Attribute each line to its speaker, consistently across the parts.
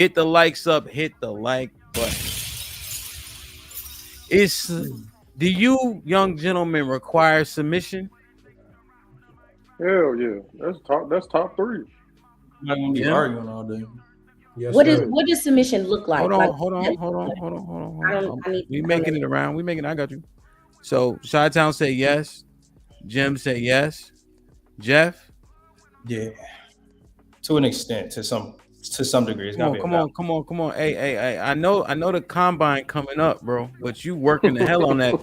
Speaker 1: Hit the likes up. Hit the like button. Do you young gentlemen require submission?
Speaker 2: Hell yeah, that's top three.
Speaker 3: Not gonna be
Speaker 1: Jim?
Speaker 3: arguing all day.
Speaker 4: Yes,
Speaker 5: What is
Speaker 4: sir.
Speaker 5: what does submission look like?
Speaker 1: Hold
Speaker 5: Like,
Speaker 1: on, hold on, hold on, hold on, hold on, hold
Speaker 5: I
Speaker 1: on.
Speaker 5: don't. I need.
Speaker 1: We
Speaker 5: I don't
Speaker 1: making
Speaker 5: know.
Speaker 1: it around. We making. I got you. So Chi-Town say yes. Jim say yes. Jeff,
Speaker 3: Yeah, to an extent, to some degree, it's
Speaker 1: come
Speaker 3: gotta
Speaker 1: on,
Speaker 3: be
Speaker 1: come
Speaker 3: about.
Speaker 1: on, come on, come on. Hey. I know the combine coming up, bro. But you working the hell on that.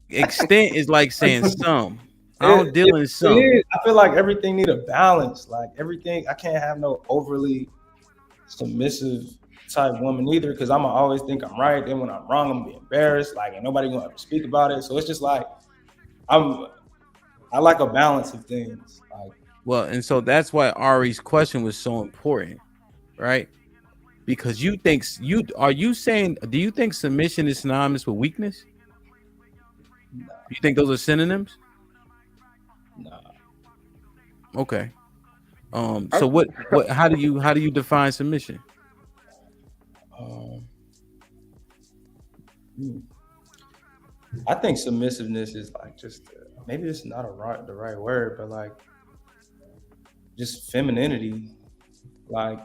Speaker 1: Extent is like saying some. I don't deal in some.
Speaker 3: I feel like everything need a balance. Like everything, I can't have no overly submissive type woman either, because I'ma always think I'm right. Then when I'm wrong, I'm gonna be embarrassed. Like ain't nobody gonna ever speak about it. So it's just like I like a balance of things. Like
Speaker 1: Well, and so that's why Ari's question was so important, right? Because you think do you think submission is synonymous with weakness? You think those are synonyms?
Speaker 3: nah.
Speaker 1: Okay. So what how do you define submission?
Speaker 3: Um, I think submissiveness is like just maybe it's not the right word, but like just femininity. Like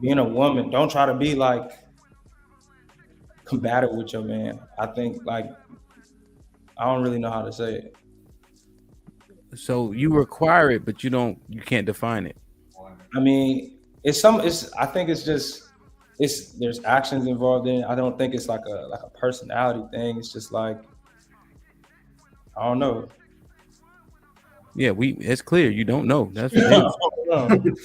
Speaker 3: being a woman, don't try to be like combative with your man. I think like I don't really know how to say it.
Speaker 1: So you require it, but you can't define it.
Speaker 3: I mean, I think it's just there's actions involved in it. I don't think it's like a personality thing. It's just like I don't know.
Speaker 1: Yeah, it's clear you don't know. That's for them.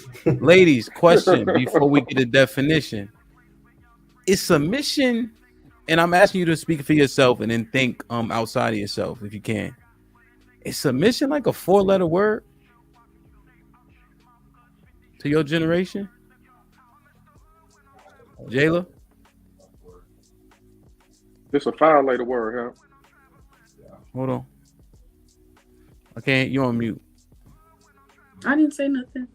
Speaker 1: Ladies, question before we get a definition. Is submission, and I'm asking you to speak for yourself and then think outside of yourself if you can. Is submission like a 4-letter word to your generation? Jayla?
Speaker 2: It's a 5-letter word, huh?
Speaker 1: Hold on. Okay, you're on mute.
Speaker 6: I didn't say nothing.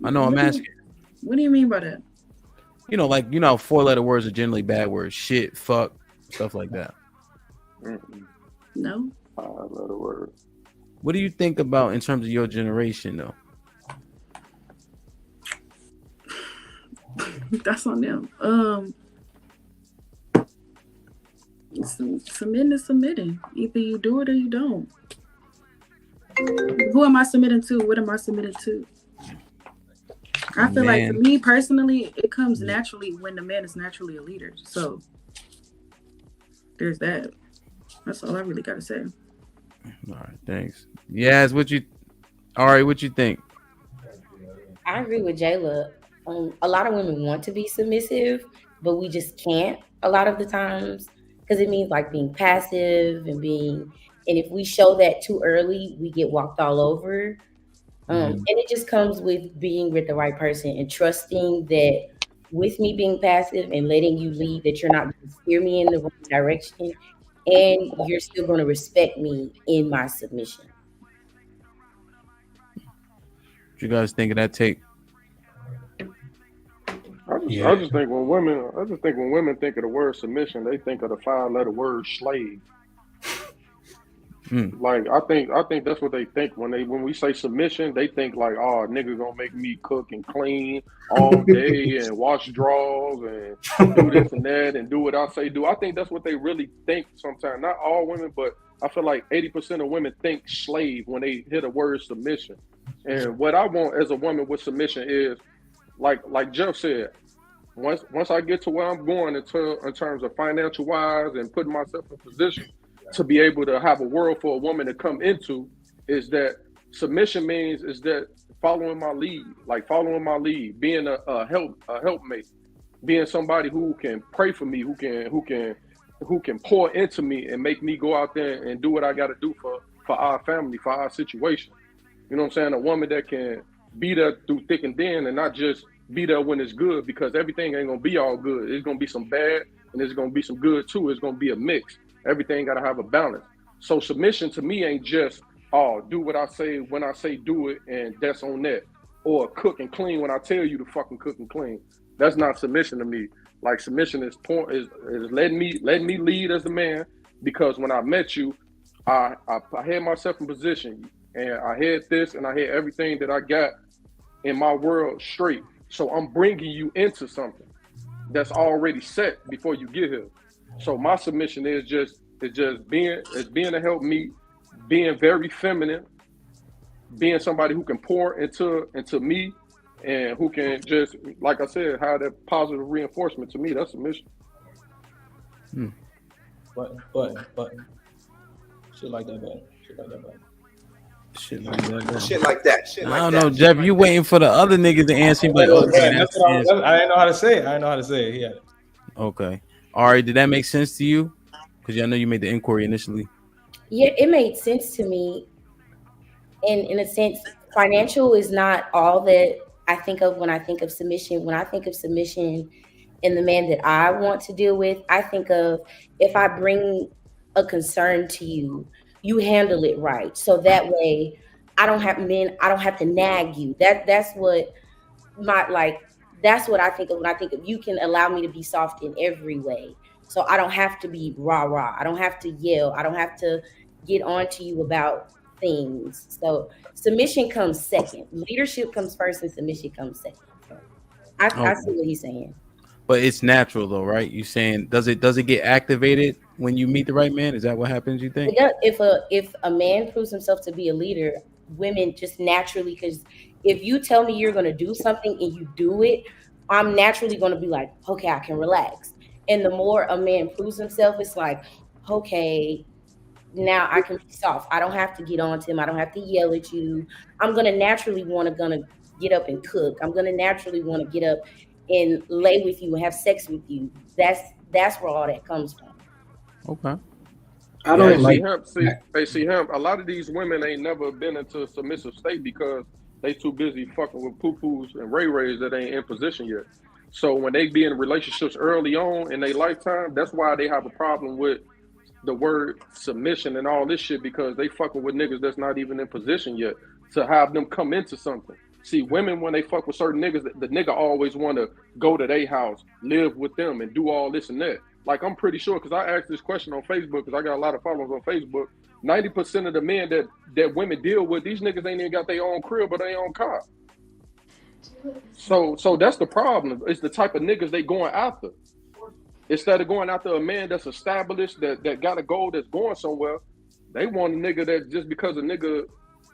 Speaker 1: I know, I'm asking.
Speaker 6: What do you mean by that?
Speaker 1: Like, how 4-letter words are generally bad words. Shit, fuck, stuff like that.
Speaker 6: No.
Speaker 2: 5-letter word.
Speaker 1: What do you think about in terms of your generation, though?
Speaker 6: That's on them. Submitting is submitting. Either you do it or you don't. Who am I submitting to? What am I submitting to? I feel like for me personally, it comes naturally when the man is naturally a leader. So there's that. That's all I really got to say.
Speaker 1: All right, thanks. Yes, Ari, what you think?
Speaker 5: I agree with Jayla. A lot of women want to be submissive, but we just can't a lot of the times because it means like being passive and if we show that too early, we get walked all over. And it just comes with being with the right person and trusting that with me being passive and letting you lead, that you're not going to steer me in the wrong direction and you're still going to respect me in my submission.
Speaker 1: What you guys think of that take?
Speaker 2: I just think when women think of the word submission, they think of the 5-letter word slave. Like I think that's what they think when we say submission. They think like, oh, nigga gonna make me cook and clean all day and wash drawers and do this and that and do what I say do. I think that's what they really think sometimes. Not all women, but I feel like 80% of women think slave when they hear the word submission. And what I want as a woman with submission is like Jeff said. Once I get to where I'm going in terms of financial wise and putting myself in position to be able to have a world for a woman to come into, is that submission means is that following my lead, being a helpmate, being somebody who can pray for me, who can pour into me and make me go out there and do what I got to do for our family, for our situation. You know what I'm saying? A woman that can be there through thick and thin and not just be there when it's good, because everything ain't gonna be all good. It's gonna be some bad and there's gonna be some good too. It's gonna be a mix. Everything gotta have a balance. So submission to me ain't just, oh, do what I say when I say do it and that's on that. or cook and clean when I tell you to fucking cook and clean. That's not submission to me. Like submission is letting me lead as the man, because when I met you, I had myself in position, and I had this and I had everything that I got in my world straight. So I'm bringing you into something that's already set before you get here. So my submission is just being a help me, being very feminine, being somebody who can pour into me, and who can just, like I said, have that positive reinforcement. To me, that's submission.
Speaker 3: But shit like that, man. Shit like that, man.
Speaker 1: Shit like that.
Speaker 4: Shit like that. Shit like
Speaker 1: I don't
Speaker 4: that.
Speaker 1: know, Jeff. You waiting for the other niggas to answer? But okay,
Speaker 3: I didn't know how to say it. I didn't know how to say it. Yeah.
Speaker 1: Okay. All right. Did that make sense to you? Because I know you made the inquiry initially.
Speaker 5: Yeah, it made sense to me. And in a sense, financial is not all that I think of when I think of submission. When I think of submission in the man that I want to deal with, I think of, if I bring a concern to you, you handle it right. So that way I don't have to nag you. That's what that's what I think of when I think of, you can allow me to be soft in every way. So I don't have to be rah. I don't have to yell. I don't have to get on to you about things. So submission comes second. Leadership comes first and submission comes second. So I see what he's saying.
Speaker 1: But it's natural though, right? You saying does it get activated when you meet the right man? Is that what happens, you think?
Speaker 5: If a man proves himself to be a leader, women just naturally, because if you tell me you're going to do something and you do it, I'm naturally going to be like, okay, I can relax. And the more a man proves himself, it's like, okay, now I can be soft. I don't have to get on to him. I don't have to yell at you. I'm going to naturally want to get up and cook. I'm going to naturally want to get up and lay with you and have sex with you. That's where all that comes from.
Speaker 1: Okay.
Speaker 2: I don't see him. A lot of these women ain't never been into a submissive state because they too busy fucking with poo-poos and ray-rays that ain't in position yet. So when they be in relationships early on in their lifetime, that's why they have a problem with the word submission and all this shit, because they fucking with niggas that's not even in position yet to have them come into something. See, women, when they fuck with certain niggas, the nigga always want to go to their house, live with them, and do all this and that. Like, I'm pretty sure, because I asked this question on Facebook, because I got a lot of followers on Facebook, 90% of the men that women deal with, these niggas ain't even got their own crib or their own car. So that's the problem. It's the type of niggas they going after. Instead of going after a man that's established, that got a goal that's going somewhere, they want a nigga that just because a nigga,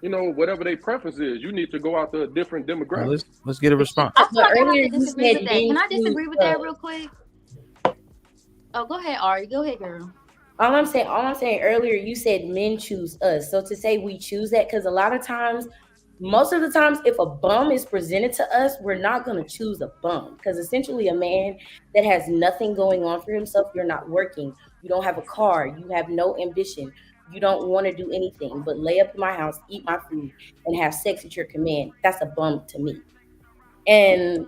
Speaker 2: you know, whatever their preference is, you need to go after a different demographic.
Speaker 1: Let's get a response.
Speaker 5: Earlier,
Speaker 7: disagree with that. Can I disagree with that real quick? Oh, go ahead, Ari. Go ahead, girl.
Speaker 5: All I'm saying earlier, you said men choose us. So to say we choose that, because a lot of times, most of the times, if a bum is presented to us, we're not going to choose a bum, because essentially a man that has nothing going on for himself, you're not working, you don't have a car, you have no ambition, you don't want to do anything but lay up in my house, eat my food, and have sex at your command. That's a bum to me. And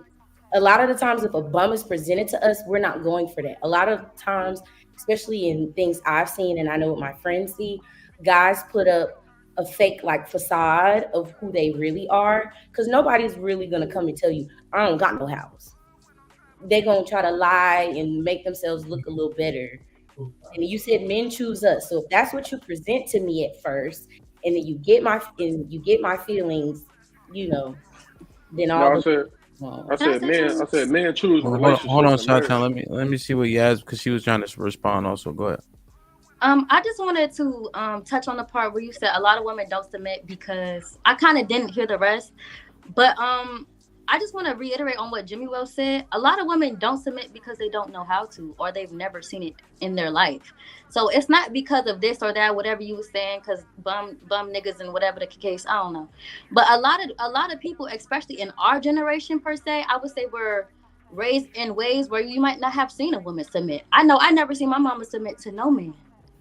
Speaker 5: a lot of the times, if a bum is presented to us, we're not going for that. A lot of times, especially in things I've seen and I know what my friends see, guys put up a fake like facade of who they really are, because nobody's really going to come and tell you, I don't got no house. They're going to try to lie and make themselves look a little better. And you said men choose us. So if that's what you present to me at first, and then you get my feelings, you know, then all
Speaker 2: I said men choose relationships.
Speaker 1: Hold on, Shatan. Let me see what you asked, because she was trying to respond also. Go ahead.
Speaker 7: I just wanted to touch on the part where you said a lot of women don't submit, because I kind of didn't hear the rest. But I just want to reiterate on what Jimmy Will said. A lot of women don't submit because they don't know how to, or they've never seen it in their life. So it's not because of this or that, whatever you were saying, because bum niggas and whatever the case, I don't know. But a lot of people, especially in our generation per se, I would say we're raised in ways where you might not have seen a woman submit. I know I never seen my mama submit to no man.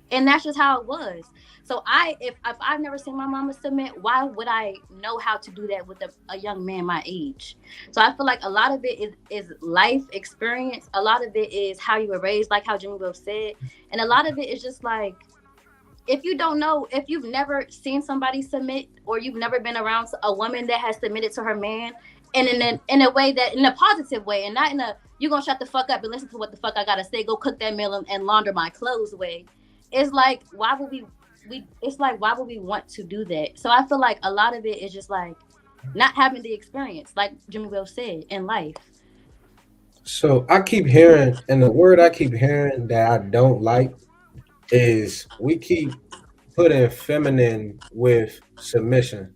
Speaker 7: And that's just how it was. So if I've never seen my mama submit, why would I know how to do that with a young man my age? So I feel like a lot of it is life experience. A lot of it is how you were raised, like how Jimmy Will said. And a lot of it is just like, if you don't know, if you've never seen somebody submit, or you've never been around a woman that has submitted to her man, and in a way that, in a positive way, and not in a you gonna shut the fuck up and listen to what the fuck I gotta say, go cook that meal and launder my clothes way, it's like, why would we it's like, why would we want to do that? So I feel like a lot of it is just like not having the experience, like Jimmy Will said, in life.
Speaker 4: So I keep hearing, and the word I keep hearing that I don't like is we keep putting feminine with submission,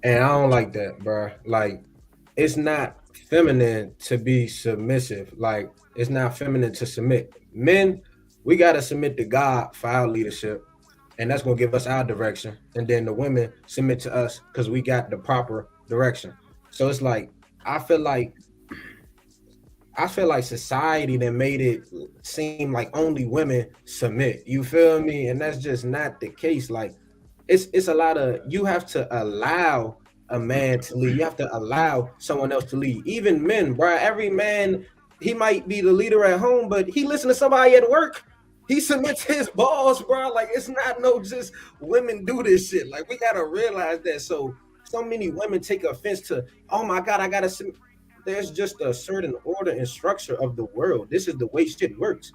Speaker 4: and I don't like that, bro. Like, it's not feminine to be submissive. Like, it's not feminine to submit. Men, we gotta submit to God for our leadership, and that's gonna give us our direction. And then the women submit to us because we got the proper direction. So it's like I feel like society that made it seem like only women submit. You feel me? And that's just not the case. Like, it's a lot of, you have to allow a man to lead. You have to allow someone else to lead. Even men, bro. Every man, he might be the leader at home, but he listen to somebody at work. He submits his boss, bro. Like, it's not no just women do this shit. Like, we gotta realize that. So many women take offense to, oh my God, I gotta submit. There's just a certain order and structure of the world. This is the way shit works.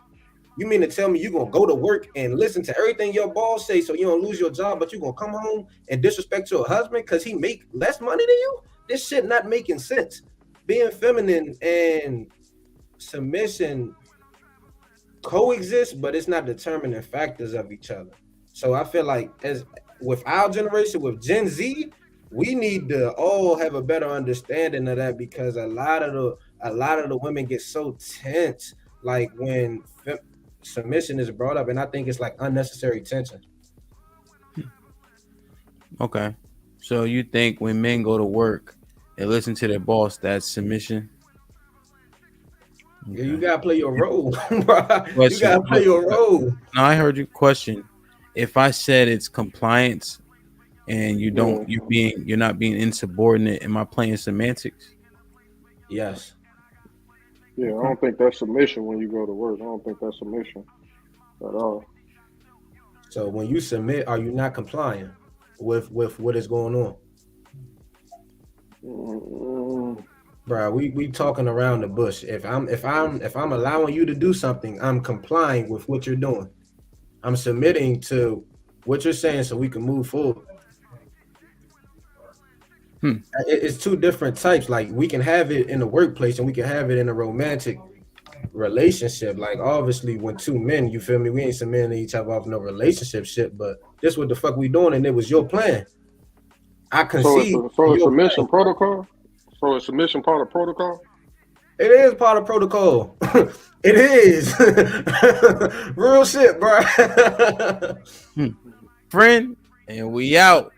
Speaker 4: You mean to tell me you're gonna go to work and listen to everything your boss say so you don't lose your job, but you're gonna come home and disrespect your husband because he make less money than you? This shit not making sense. Being feminine and submission coexist, but it's not determining factors of each other. So I feel like, as with our generation, with Gen Z, we need to all have a better understanding of that, because a lot of the women get so tense, like when submission is brought up, and I think it's like unnecessary tension.
Speaker 1: Okay, so you think when men go to work and listen to their boss, that's submission?
Speaker 4: Okay. Yeah, you gotta play your role, bro. You gotta play your role.
Speaker 1: Now I heard your question. If I said it's compliance, and you're not being insubordinate, am I playing semantics?
Speaker 4: Yes.
Speaker 2: Yeah, I don't think that's submission when you go to work. I don't think that's submission at all.
Speaker 4: So when you submit, are you not complying with what is going on? Bro, we talking around the bush. If I'm allowing you to do something, I'm complying with what you're doing. I'm submitting to what you're saying so we can move forward. It's two different types. Like, we can have it in the workplace and we can have it in a romantic relationship. Like, obviously when two men, you feel me, we ain't submitting to each other off no relationship shit, but this what the fuck we doing, and it was your plan. I concede.
Speaker 2: So it's submission protocol? So is submission part of protocol?
Speaker 4: It is part of protocol. It is. Real shit, bro.
Speaker 1: Friend, and we out.